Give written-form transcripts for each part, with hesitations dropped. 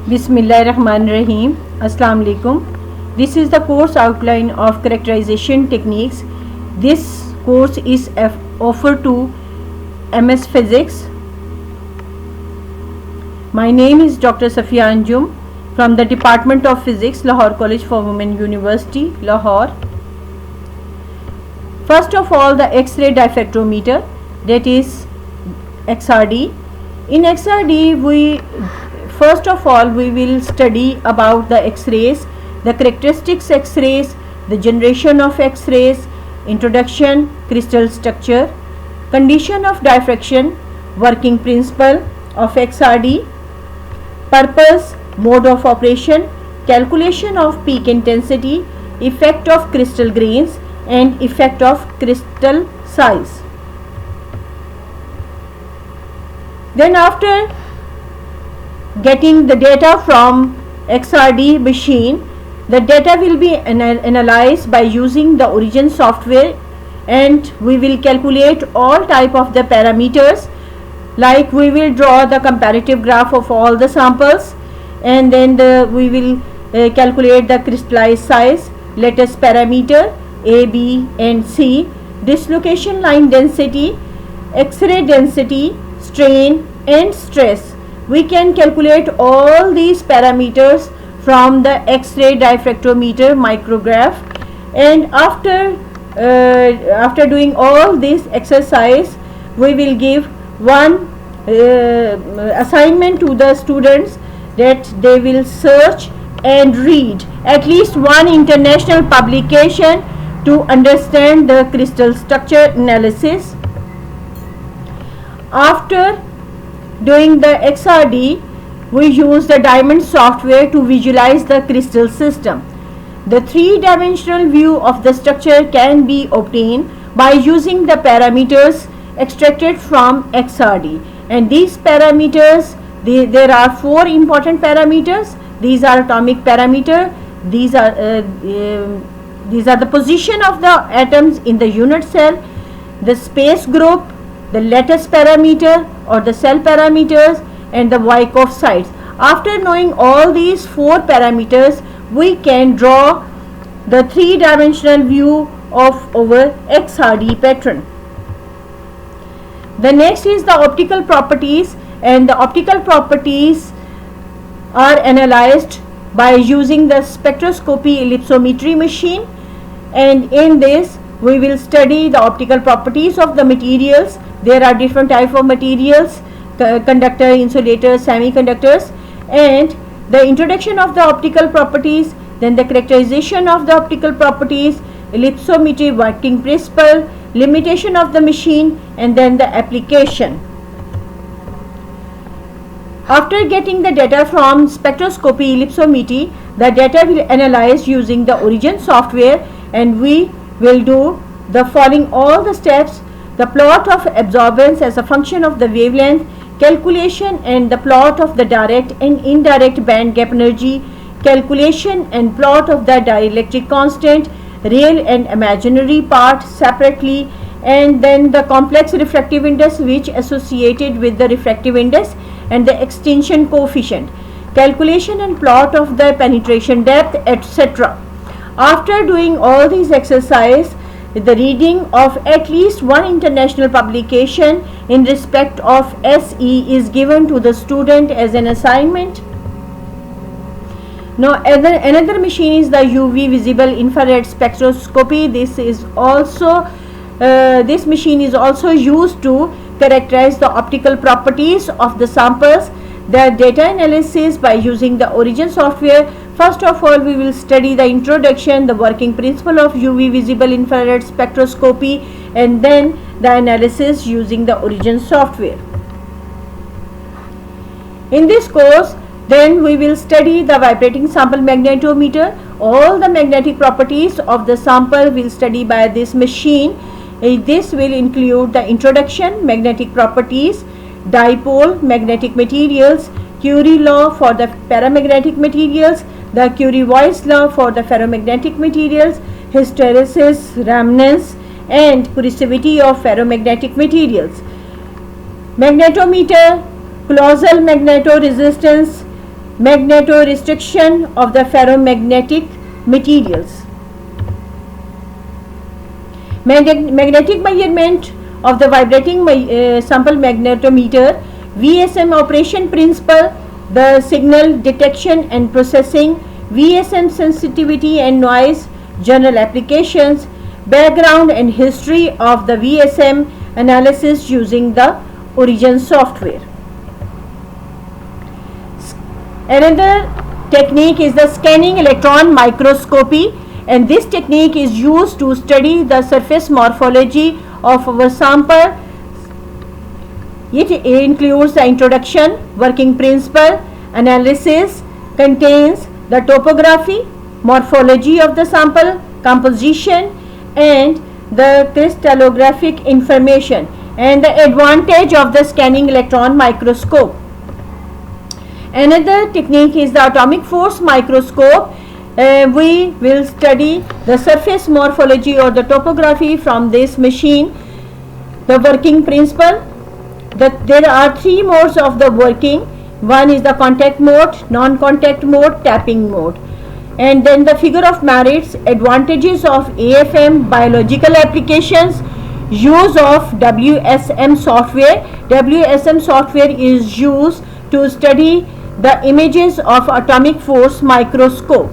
Bismillahirrahmanirrahim. Assalamu alaikum. This is the course outline of characterization techniques. This course is offered to MS Physics. My name is Dr. Safia Anjum from the Department of Physics, Lahore College for Women University, Lahore. First of all, the X-ray diffractometer, that is XRD. In XRD, first of all we will study about the X-rays, the characteristics X-rays, the generation of X-rays, introduction, crystal structure, condition of diffraction, working principle of XRD, purpose, mode of operation, calculation of peak intensity, effect of crystal grains and effect of crystal size. Then after getting the data from XRD machine, the data will be analyzed by using the Origin software, and we will calculate all type of the parameters, like we will draw the comparative graph of all the samples, and then we will calculate the crystallized size, lattice parameter A, B and C, dislocation line density, X-ray density, strain and stress. We can calculate all these parameters from the X-ray diffractometer micrograph, and after doing all this exercise, we will give one assignment to the students, that they will search and read at least one international publication to understand the crystal structure analysis. After doing the XRD, we use the Diamond software to visualize the crystal system. The three-dimensional view of the structure can be obtained by using the parameters extracted from XRD, and these parameters, there are four important parameters. These are atomic parameter, these are the position of the atoms in the unit cell, the space group, the lattice parameter or the cell parameters, and the Wyckoff size. After knowing all these four parameters, we can draw the three-dimensional view of our XRD pattern. The next is the optical properties, and the optical properties are analyzed by using the spectroscopy ellipsometry machine, and in this we will study the optical properties of the materials. There are different types of materials, conductor, insulators, semiconductors, and the introduction of the optical properties, then the characterization of the optical properties, ellipsometry working principle, limitation of the machine, and then the application. After getting the data from spectroscopy ellipsometry, the data will analyze using the Origin software, and we will do the following all the steps: the plot of absorbance as a function of the wavelength, calculation and the plot of the direct and indirect band gap energy, calculation and plot of the dielectric constant, real and imaginary part separately, and then the complex refractive index which associated with the refractive index and the extinction coefficient, calculation and plot of the penetration depth, etc. After doing all these exercises, the reading of at least one international publication in respect of SE is given to the student as an assignment. Now another machine is the UV visible infrared spectroscopy. This machine is also used to characterize the optical properties of the samples. The data analysis by using the Origin software. First of all, we will study the introduction, the working principle of UV visible infrared spectroscopy, and then the analysis using the Origin software. In this course, then we will study the vibrating sample magnetometer. All the magnetic properties of the sample will study by this machine. This will include the introduction, magnetic properties, dipole, magnetic materials, Curie law for the paramagnetic materials, the Curie-Weiss law for the ferromagnetic materials, hysteresis, remanence, and coercivity of ferromagnetic materials. Magnetometer, colossal magnetoresistance, Magnetorestriction of the ferromagnetic materials. Magnetic measurement of the vibrating sample magnetometer, VSM operation principle, the signal detection and processing, VSM sensitivity and noise, general applications, background and history of the VSM analysis using the Origin software. Another technique is the scanning electron microscopy, and this technique is used to study the surface morphology of our sample. It includes the introduction, working principle, analysis, contains the topography, morphology of the sample, composition, and the crystallographic information, and the advantage of the scanning electron microscope. Another technique is the atomic force microscope. We will study the surface morphology or the topography from this machine. The working principle, there are three modes of the working. One is the contact mode, non-contact mode, tapping mode. And then the figure of merits, advantages of AFM, biological applications, use of WSM software. WSM software is used to study the images of atomic force microscope.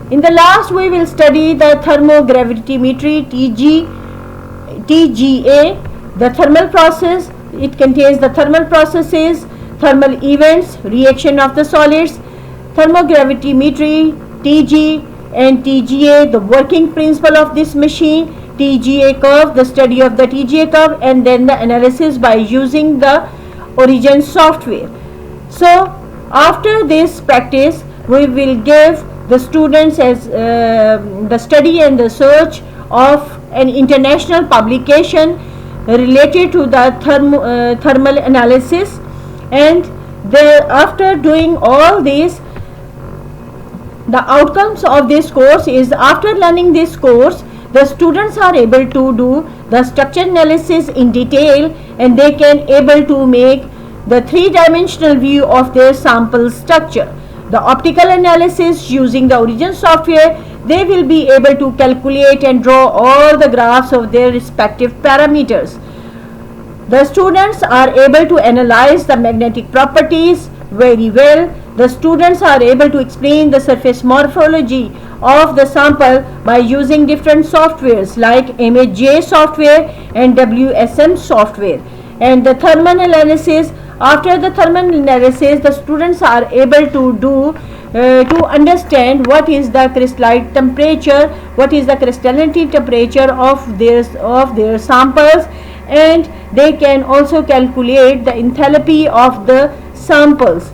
In the last, we will study the thermogravimetry, TGA, the thermal process. It contains the thermal processes, thermal events, reaction of the solids, thermogravimetry, TG and TGA, the working principle of this machine, TGA curve, the study of the TGA curve, and then the analysis by using the Origin software. So after this practice, we will give the students as the study and the search of an international publication related to the thermal analysis, and after doing all this, the outcomes of this course is, after learning this course, the students are able to do the structure analysis in detail, and they can able to make the three-dimensional view of their sample structure. The optical analysis using the Origin software, they will be able to calculate and draw all the graphs of their respective parameters. The students are able to analyze the magnetic properties very well. The students are able to explain the surface morphology of the sample by using different softwares like ImageJ software and WSM software. And the thermal analysis, after the thermal analysis, the students are able to do to understand what is the crystalline temperature, what is the crystallinity temperature of their samples, and they can also calculate the enthalpy of the samples.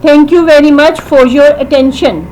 Thank you very much for your attention.